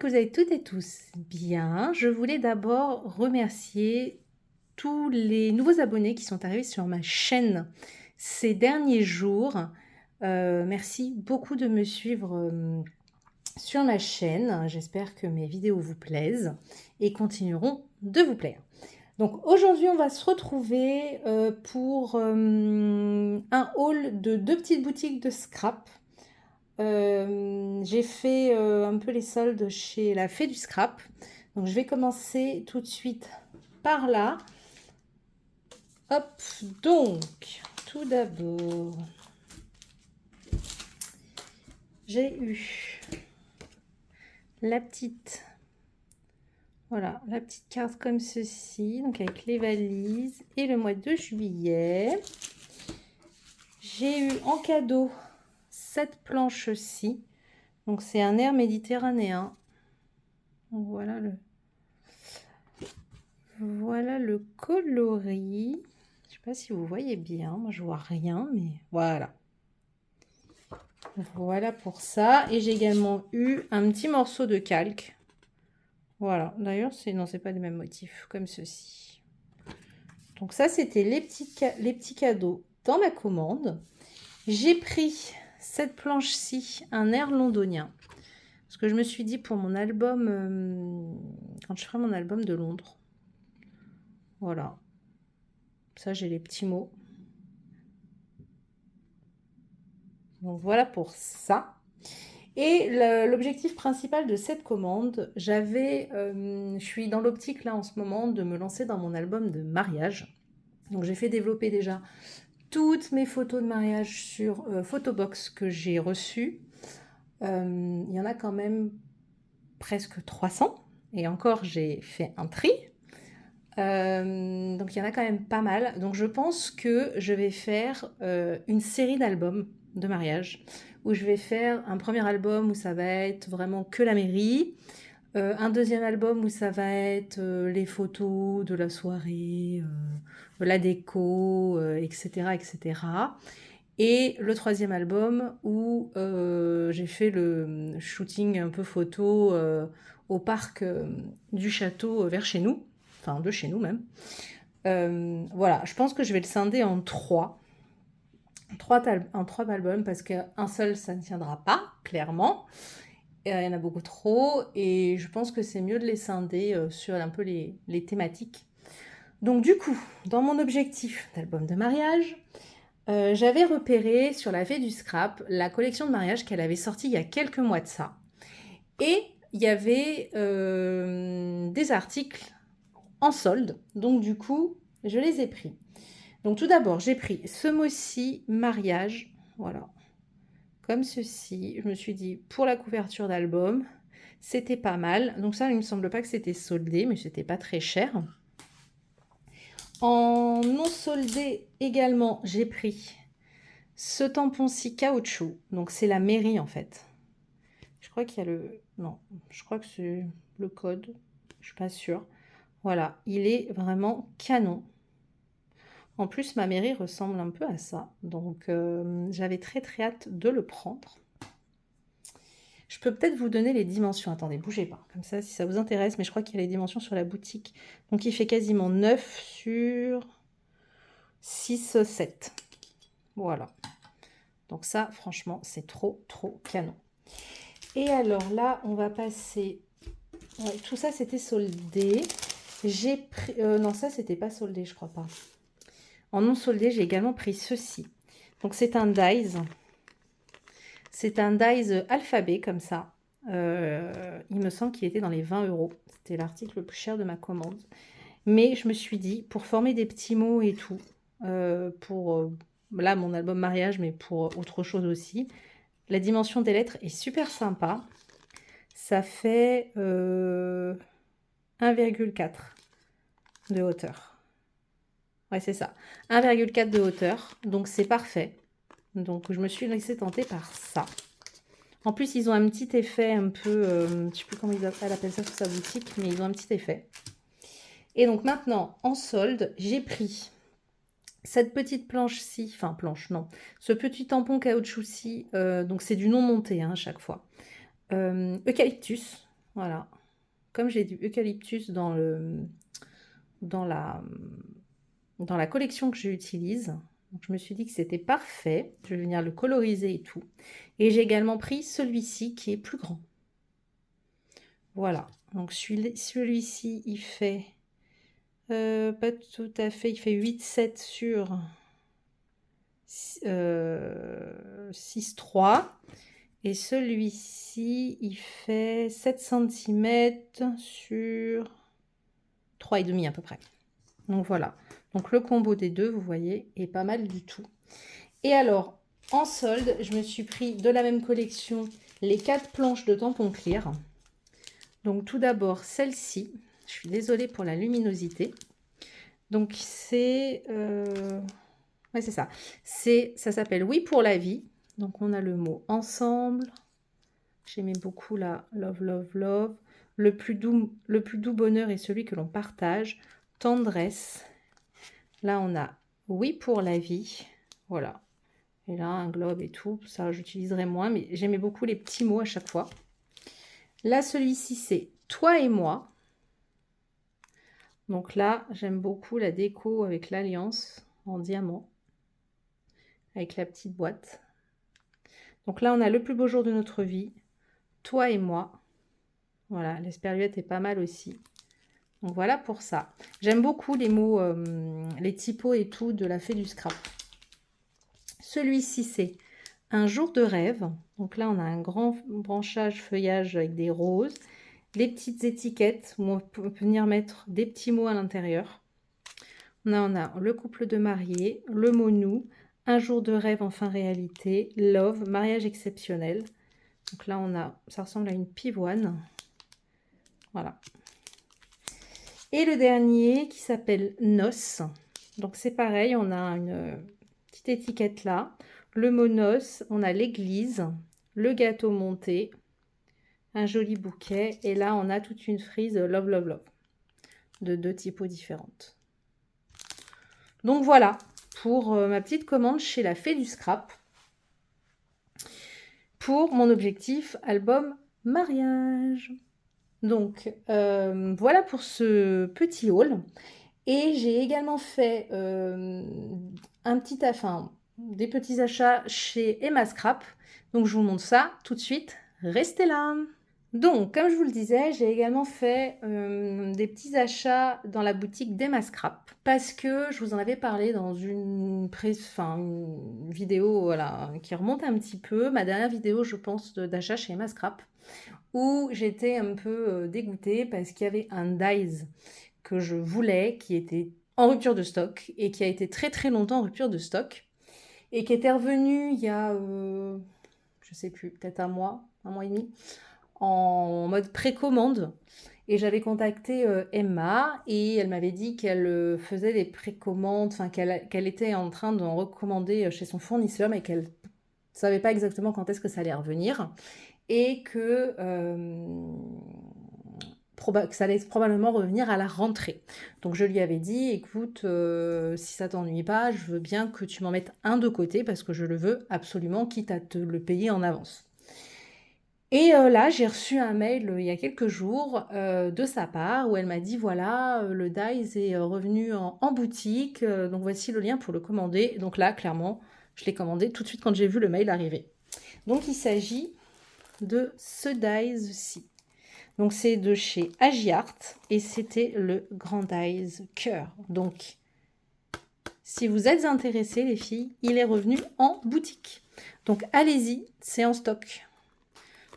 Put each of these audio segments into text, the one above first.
vous allez toutes et tous bien. Je voulais d'abord remercier tous les nouveaux abonnés qui sont arrivés sur ma chaîne ces derniers jours. Merci beaucoup de me suivre sur ma chaîne. J'espère que mes vidéos vous plaisent et continueront de vous plaire. Donc aujourd'hui, on va se retrouver pour un haul de 2 petites boutiques de scrap. J'ai fait un peu les soldes chez la Fée du Scrap. Donc je vais commencer tout de suite par là. Hop, donc tout d'abord, j'ai eu la petite, voilà, la petite carte comme ceci, donc avec les valises et le mois de juillet. J'ai eu en cadeau cette planche-ci. Donc c'est un air méditerranéen. Donc voilà le coloris. Je sais pas si vous voyez bien. Moi je vois rien, mais voilà. Voilà pour ça. Et j'ai également eu un petit morceau de calque. Voilà. D'ailleurs, non, c'est pas les mêmes motifs comme ceci. Donc ça, c'était les petits cadeaux dans ma commande. J'ai pris cette planche-ci, un air londonien. Parce que je me suis dit pour mon album, quand je ferai mon album de Londres. Voilà. Ça, j'ai les petits mots. Donc voilà pour ça. Et l'objectif principal de cette commande, je suis dans l'optique là en ce moment de me lancer dans mon album de mariage. Donc j'ai fait développer déjà toutes mes photos de mariage sur Photobox que j'ai reçues. Il y en a quand même presque 300. Et encore, j'ai fait un tri. Donc il y en a quand même pas mal. Donc je pense que je vais faire une série d'albums de mariage où je vais faire un premier album où ça va être vraiment que la mairie, un deuxième album où ça va être les photos de la soirée, la déco, etc., etc. Et le troisième album où j'ai fait le shooting un peu photo au parc du château vers chez nous, enfin de chez nous même. Voilà, je pense que je vais le scinder en trois albums parce qu'un seul ça ne tiendra pas, clairement. Il y en a beaucoup trop et je pense que c'est mieux de les scinder sur un peu les thématiques. Donc du coup, dans mon objectif d'album de mariage, j'avais repéré sur la Fée du Scrap la collection de mariage qu'elle avait sortie il y a quelques mois de ça. Et il y avait des articles en solde. Donc du coup, je les ai pris. Donc tout d'abord, j'ai pris ce mot-ci, mariage. Voilà. Comme ceci. Je me suis dit, pour la couverture d'album, c'était pas mal. Donc ça, il me semble pas que c'était soldé, mais c'était pas très cher. En non soldé également, j'ai pris ce tampon-ci caoutchouc. Donc c'est la mairie en fait. Je crois qu'il y a le... Non, je crois que c'est le code. Je suis pas sûre. Voilà, il est vraiment canon. En plus, ma mairie ressemble un peu à ça. Donc, j'avais très très hâte de le prendre. Je peux peut-être vous donner les dimensions. Attendez, bougez pas. Comme ça, si ça vous intéresse. Mais je crois qu'il y a les dimensions sur la boutique. Donc, il fait quasiment 9 sur 6, 7. Voilà. Donc ça, franchement, c'est trop trop canon. Et alors là, on va passer... Ouais, tout ça, c'était soldé. J'ai pris... non, ça, c'était pas soldé, je crois pas. En non soldé, j'ai également pris ceci. Donc, c'est un dies. C'est un dies alphabet, comme ça. Il me semble qu'il était dans les 20 €. C'était l'article le plus cher de ma commande. Mais je me suis dit, pour former des petits mots et tout, pour là, mon album mariage, mais pour autre chose aussi, la dimension des lettres est super sympa. Ça fait 1,4 de hauteur. Ouais, c'est ça. 1,4 de hauteur. Donc, c'est parfait. Donc, je me suis laissée tenter par ça. En plus, ils ont un petit effet un peu... je ne sais plus comment elle appelle ça sur sa boutique, mais ils ont un petit effet. Et donc, maintenant, en solde, j'ai pris cette petite planche-ci. Enfin, planche, non. Ce petit tampon caoutchouc-ci. Donc, c'est du non monté hein, à chaque fois. Eucalyptus. Voilà. Comme j'ai du eucalyptus dans la, dans la collection que j'utilise, donc je me suis dit que c'était parfait. Je vais venir le coloriser et tout. Et j'ai également pris celui-ci qui est plus grand. Voilà. Donc celui-ci, il fait pas tout à fait, il fait 8,7 sur 6,3. Et celui-ci, il fait 7 cm sur 3,5 à peu près. Donc voilà. Donc le combo des deux, vous voyez, est pas mal du tout. Et alors, en solde, je me suis pris de la même collection les 4 planches de tampon clear. Donc tout d'abord, celle-ci. Je suis désolée pour la luminosité. Donc c'est... ouais, c'est ça. Ça s'appelle Oui pour la vie. Donc on a le mot ensemble. J'aimais beaucoup la love, love, love. Le plus doux bonheur est celui que l'on partage. Tendresse. Là, on a oui pour la vie. Voilà. Et là, un globe et tout. Ça, j'utiliserai moins, mais j'aimais beaucoup les petits mots à chaque fois. Là, celui-ci, c'est toi et moi. Donc là, j'aime beaucoup la déco avec l'alliance en diamant. Avec la petite boîte. Donc là, on a le plus beau jour de notre vie. Toi et moi. Voilà, l'esperluette est pas mal aussi. Donc voilà pour ça. J'aime beaucoup les mots, les typos et tout de la fée du scrap. Celui-ci, c'est un jour de rêve. Donc là, on a un grand branchage feuillage avec des roses. Les petites étiquettes où on peut venir mettre des petits mots à l'intérieur. On a le couple de mariés, le mot nous, un jour de rêve enfin réalité, love, mariage exceptionnel. Donc là, ça ressemble à une pivoine. Voilà. Et le dernier qui s'appelle Noces. Donc c'est pareil, on a une petite étiquette là. Le mot noces, on a l'église, le gâteau monté, un joli bouquet. Et là, on a toute une frise love, love, love de 2 typos différentes. Donc voilà pour ma petite commande chez la Fée du Scrap. Pour mon objectif album mariage. Donc voilà pour ce petit haul. Et j'ai également fait des petits achats chez Emma Scrap. Donc je vous montre ça tout de suite. Restez là. Donc, comme je vous le disais, j'ai également fait des petits achats dans la boutique d'Emma Scrap parce que je vous en avais parlé dans une vidéo voilà, qui remonte un petit peu. Ma dernière vidéo, je pense, d'achat chez Emma Scrap où j'étais un peu dégoûtée parce qu'il y avait un Dies que je voulais qui était en rupture de stock et qui a été très très longtemps en rupture de stock et qui était revenu il y a, je sais plus, peut-être un mois et demi en mode précommande. Et j'avais contacté Emma et elle m'avait dit qu'elle faisait des précommandes, enfin qu'elle était en train d'en recommander chez son fournisseur, mais qu'elle ne savait pas exactement quand est-ce que ça allait revenir. Et que ça allait probablement revenir à la rentrée. Donc je lui avais dit, écoute, si ça t'ennuie pas, je veux bien que tu m'en mettes un de côté parce que je le veux absolument, quitte à te le payer en avance. Et là, j'ai reçu un mail il y a quelques jours de sa part où elle m'a dit voilà, le Dies est revenu en boutique, donc voici le lien pour le commander. Donc là, clairement, je l'ai commandé tout de suite quand j'ai vu le mail arriver. Donc il s'agit de ce Dies-ci. Donc c'est de chez Agiart et c'était le Grand Dies Cœur. Donc si vous êtes intéressés les filles, il est revenu en boutique. Donc allez-y, c'est en stock.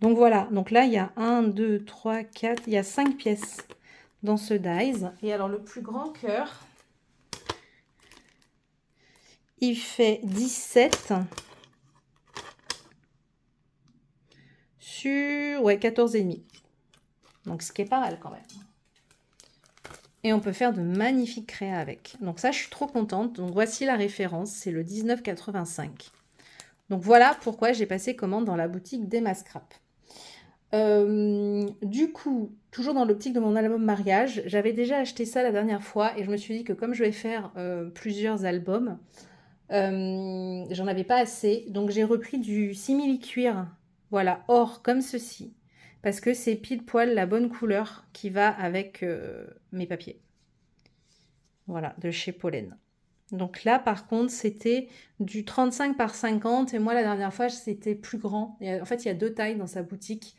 Donc voilà, donc là il y a 1, 2, 3, 4, il y a 5 pièces dans ce Dies. Et alors le plus grand cœur, il fait 17 sur 14,5. Donc ce qui est pas mal quand même. Et on peut faire de magnifiques créas avec. Donc ça, je suis trop contente. Donc voici la référence, c'est le 19,85. Donc voilà pourquoi j'ai passé commande dans la boutique d'Emma Scrap. Du coup, toujours dans l'optique de mon album mariage, j'avais déjà acheté ça la dernière fois et je me suis dit que comme je vais faire plusieurs albums, j'en avais pas assez. Donc j'ai repris du simili-cuir, voilà, or comme ceci. parce que c'est pile poil la bonne couleur qui va avec mes papiers. Voilà, de chez Pollen. Donc là, par contre, c'était du 35 par 50 et moi, la dernière fois, c'était plus grand. En fait, il y a 2 tailles dans sa boutique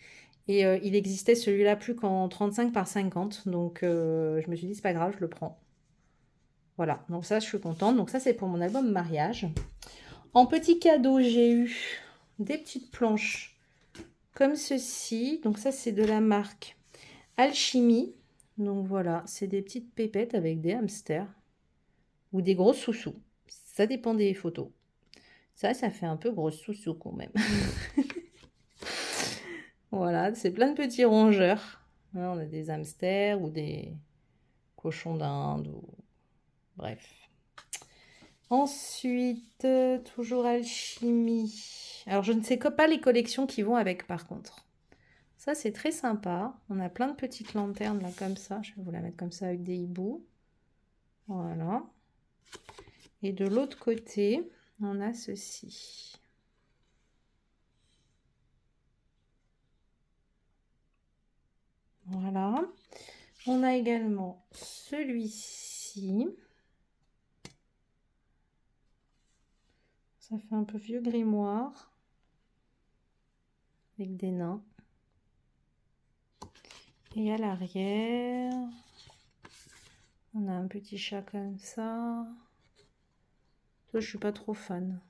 et il existait celui-là plus qu'en 35 par 50. Donc, je me suis dit, c'est pas grave, je le prends. Voilà, donc ça, je suis contente. Donc ça, c'est pour mon album mariage. En petit cadeau, j'ai eu des petites planches comme ceci. Donc ça, c'est de la marque Alchimie. Donc voilà, c'est des petites pépettes avec des hamsters ou des gros sous-sous. Ça dépend des photos. Ça fait un peu gros sous-sous quand même. Voilà, c'est plein de petits rongeurs. Là, on a des hamsters ou des cochons d'Inde ou... Bref. Ensuite, toujours Alchimie. Alors, je ne sais pas les collections qui vont avec, par contre. Ça, c'est très sympa. On a plein de petites lanternes, là, comme ça. Je vais vous la mettre comme ça avec des hiboux. Voilà. Et de l'autre côté, on a ceci. Voilà. On a également celui-ci. Ça fait un peu vieux grimoire. Avec des nains. Et à l'arrière, on a un petit chat comme ça. Ça, je suis pas trop fan.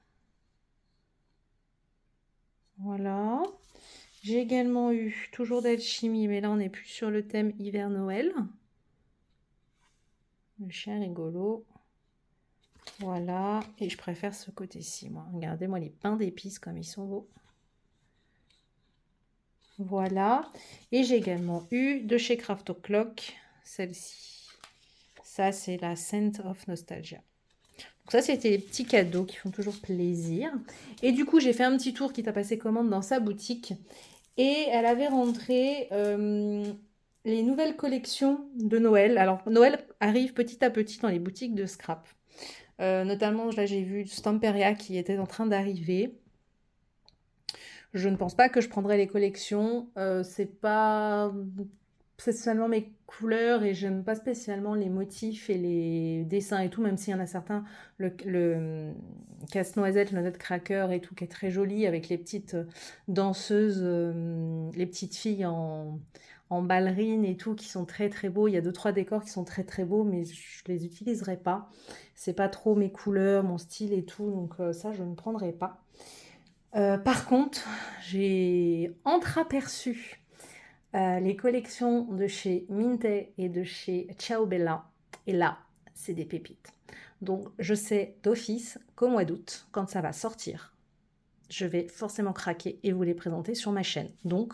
Voilà. J'ai également eu, toujours d'Alchimie, mais là on n'est plus sur le thème hiver-Noël. Le chien rigolo. Voilà. Et je préfère ce côté-ci, moi. Regardez-moi les pains d'épices comme ils sont beaux. Voilà. Et j'ai également eu de chez Craft O'Clock, celle-ci. Ça, c'est la Scent of Nostalgia. Donc ça, c'était les petits cadeaux qui font toujours plaisir. Et du coup, j'ai fait un petit tour qui t'a passé commande dans sa boutique. Et elle avait rentré les nouvelles collections de Noël. Alors, Noël arrive petit à petit dans les boutiques de scrap. Notamment, là, j'ai vu Stamperia qui était en train d'arriver. Je ne pense pas que je prendrai les collections. C'est pas spécialement mes couleurs et j'aime pas spécialement les motifs et les dessins et tout, même s'il y en a certains, le casse-noisette, le nutcracker et tout, qui est très joli avec les petites danseuses, les petites filles en ballerine et tout, qui sont très très beaux. Il y a 2-3 décors qui sont très très beaux, mais je les utiliserai pas. C'est pas trop mes couleurs, mon style et tout, donc ça je ne prendrai pas. Par contre, j'ai entreaperçu les collections de chez Minte et de chez Ciao Bella. Et là, c'est des pépites. Donc, je sais d'office qu'au mois d'août, quand ça va sortir, je vais forcément craquer et vous les présenter sur ma chaîne. Donc,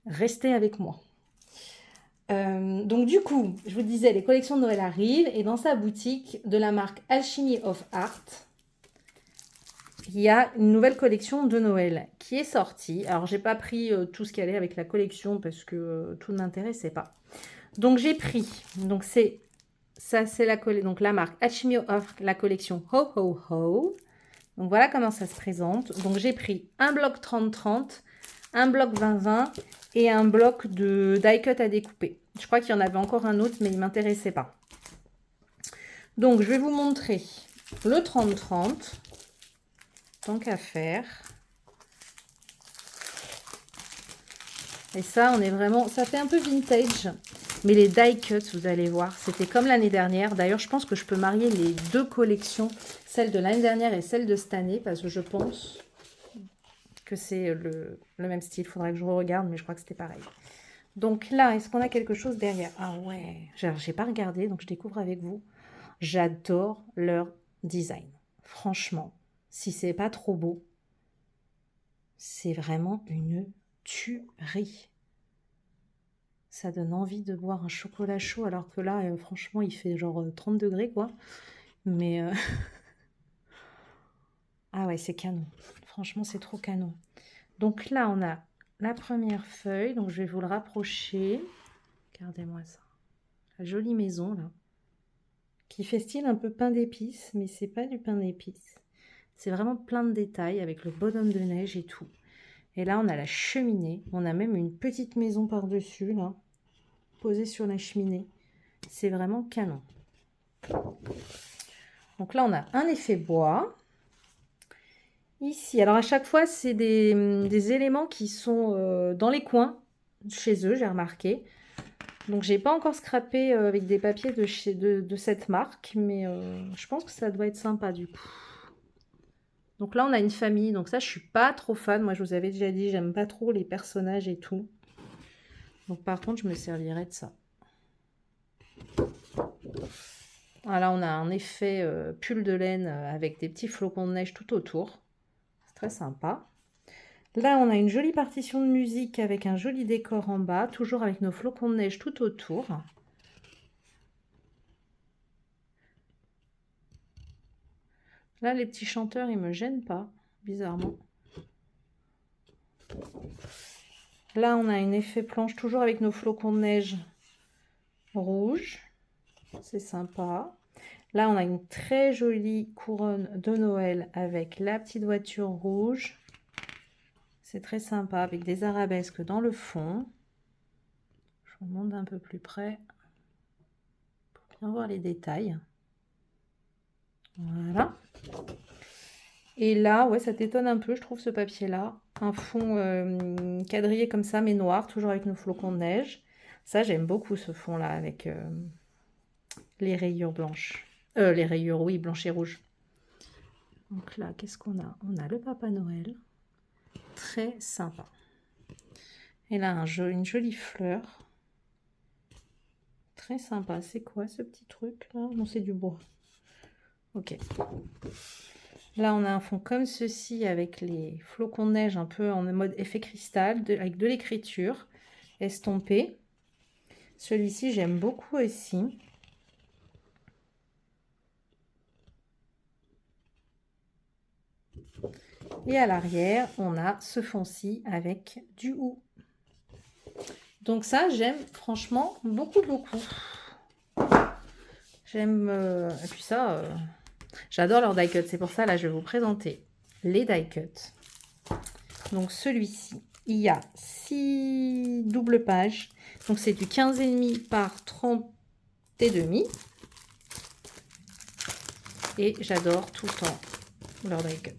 restez avec moi. Donc du coup, je vous disais, les collections de Noël arrivent et dans sa boutique de la marque Alchemy of Art, il y a une nouvelle collection de Noël qui est sortie. Alors, j'ai pas pris tout ce qui allait avec la collection parce que tout ne m'intéressait pas. Donc, j'ai pris, donc c'est donc la marque Alchemy offre la collection Ho Ho Ho. Donc, voilà comment ça se présente. Donc, j'ai pris un bloc 30-30, un bloc 20-20 et un bloc de die cut à découper. Je crois qu'il y en avait encore un autre, mais il ne m'intéressait pas. Donc, je vais vous montrer le 30-30. Tant qu'à faire. Et ça, on est vraiment... Ça fait un peu vintage. Mais les die cuts, vous allez voir, c'était comme l'année dernière. D'ailleurs, je pense que je peux marier les deux collections, celle de l'année dernière et celle de cette année, parce que je pense que c'est le même style. Il faudrait que je regarde, mais je crois que c'était pareil. Donc là, est-ce qu'on a quelque chose derrière? Ah ouais, j'ai pas regardé, donc je découvre avec vous. J'adore leur design. Franchement, si c'est pas trop beau, c'est vraiment une tuerie. Ça donne envie de boire un chocolat chaud, alors que là, franchement, il fait genre 30 degrés, quoi. Mais... ah ouais, c'est canon. Franchement, c'est trop canon. Donc là, on a la première feuille. Donc, je vais vous le rapprocher. Regardez-moi ça. La jolie maison, là. Qui fait style un peu pain d'épices, mais c'est pas du pain d'épices. C'est vraiment plein de détails avec le bonhomme de neige et tout. Et là, on a la cheminée. On a même une petite maison par-dessus, là, posée sur la cheminée. C'est vraiment canon. Donc là, on a un effet bois. Ici, alors à chaque fois, c'est des éléments qui sont dans les coins chez eux, j'ai remarqué. Donc, j'ai pas encore scrappé avec des papiers de cette marque, mais je pense que ça doit être sympa du coup. Donc là, on a une famille, donc ça, je suis pas trop fan. Moi, je vous avais déjà dit, j'aime pas trop les personnages et tout. Donc par contre, je me servirai de ça. Voilà, on a un effet pull de laine avec des petits flocons de neige tout autour. C'est très sympa. Là, on a une jolie partition de musique avec un joli décor en bas, toujours avec nos flocons de neige tout autour. Là, les petits chanteurs, ils me gênent pas, bizarrement. Là, on a un effet planche, toujours avec nos flocons de neige rouge. C'est sympa. Là, on a une très jolie couronne de Noël avec la petite voiture rouge. C'est très sympa, avec des arabesques dans le fond. Je vous montre d'un peu plus près pour bien voir les détails. Voilà. Et là, ouais, ça t'étonne un peu, je trouve, ce papier-là. Un fond quadrillé comme ça, mais noir, toujours avec nos flocons de neige. Ça, j'aime beaucoup ce fond-là, avec les rayures blanches. Les rayures, oui, blanches et rouges. Donc là, qu'est-ce qu'on a? On a le Papa Noël. Très sympa. Et là, une jolie fleur. Très sympa. C'est quoi ce petit truc là? Non, c'est du bois. Ok. Là, on a un fond comme ceci avec les flocons de neige un peu en mode effet cristal, avec de l'écriture estompée. Celui-ci, j'aime beaucoup aussi. Et à l'arrière, on a ce fond-ci avec du hou. Donc ça, j'aime franchement beaucoup, beaucoup. J'aime... et puis ça, j'adore leur die cut. C'est pour ça, là, je vais vous présenter les die cut. Donc celui-ci, il y a 6 doubles pages. Donc c'est du 15,5 par 30,5. Et j'adore tout le temps leur die cut.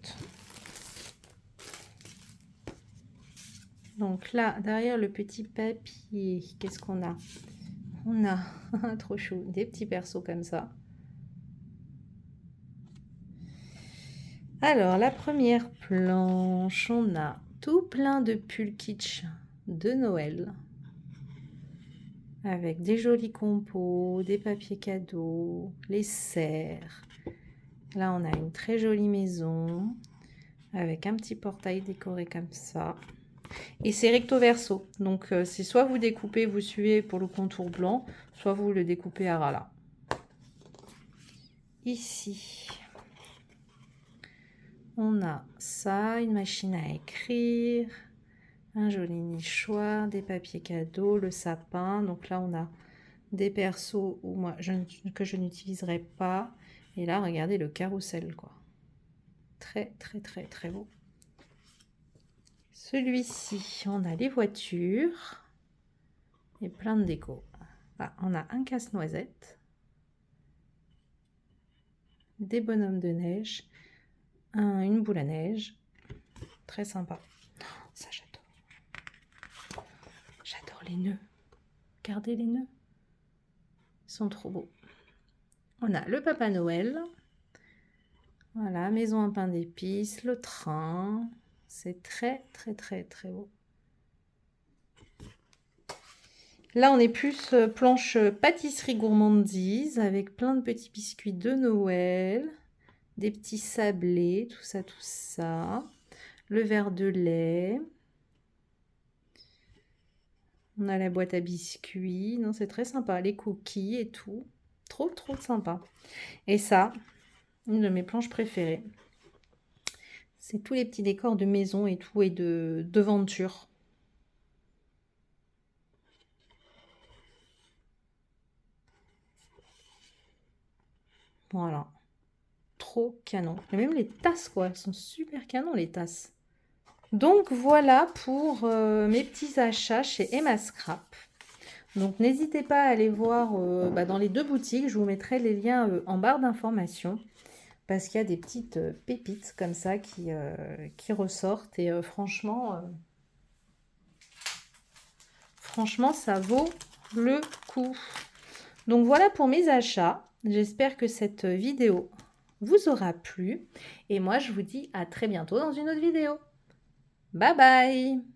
Donc là, derrière le petit papier, qu'est-ce qu'on a? On a, trop chou, des petits persos comme ça. Alors, la première planche, on a tout plein de pulls kitsch de Noël. Avec des jolis compos, des papiers cadeaux, les serres. Là, on a une très jolie maison avec un petit portail décoré comme ça. Et c'est recto verso. Donc, c'est soit vous découpez, vous suivez pour le contour blanc, soit vous le découpez à ras là. Ici, on a ça, une machine à écrire, un joli nichoir, des papiers cadeaux, le sapin. Donc là, on a des persos où moi, que je n'utiliserai pas. Et là, regardez le carrousel, quoi. Très, très, très, très beau. Celui-ci, on a les voitures et plein de déco. Ah, on a un casse-noisette, des bonhommes de neige, une boule à neige. Très sympa. Oh, ça, j'adore. J'adore les nœuds. Regardez les nœuds. Ils sont trop beaux. On a le Papa Noël. Voilà, maison en pain d'épices, le train. C'est très, très, très, très beau. Là, on est plus planche pâtisserie gourmandise avec plein de petits biscuits de Noël, des petits sablés, tout ça, tout ça. Le verre de lait. On a la boîte à biscuits. Non, c'est très sympa. Les cookies et tout. Trop, trop sympa. Et ça, une de mes planches préférées. C'est tous les petits décors de maison et tout, et de devanture. Voilà. Trop canon. Et même les tasses, quoi. Elles sont super canon, les tasses. Donc voilà pour mes petits achats chez Emma Scrap. Donc n'hésitez pas à aller voir dans les deux boutiques, je vous mettrai les liens en barre d'informations parce qu'il y a des petites pépites comme ça qui ressortent et franchement ça vaut le coup. Donc voilà pour mes achats. J'espère que cette vidéo vous aura plu et moi je vous dis à très bientôt dans une autre vidéo. Bye bye!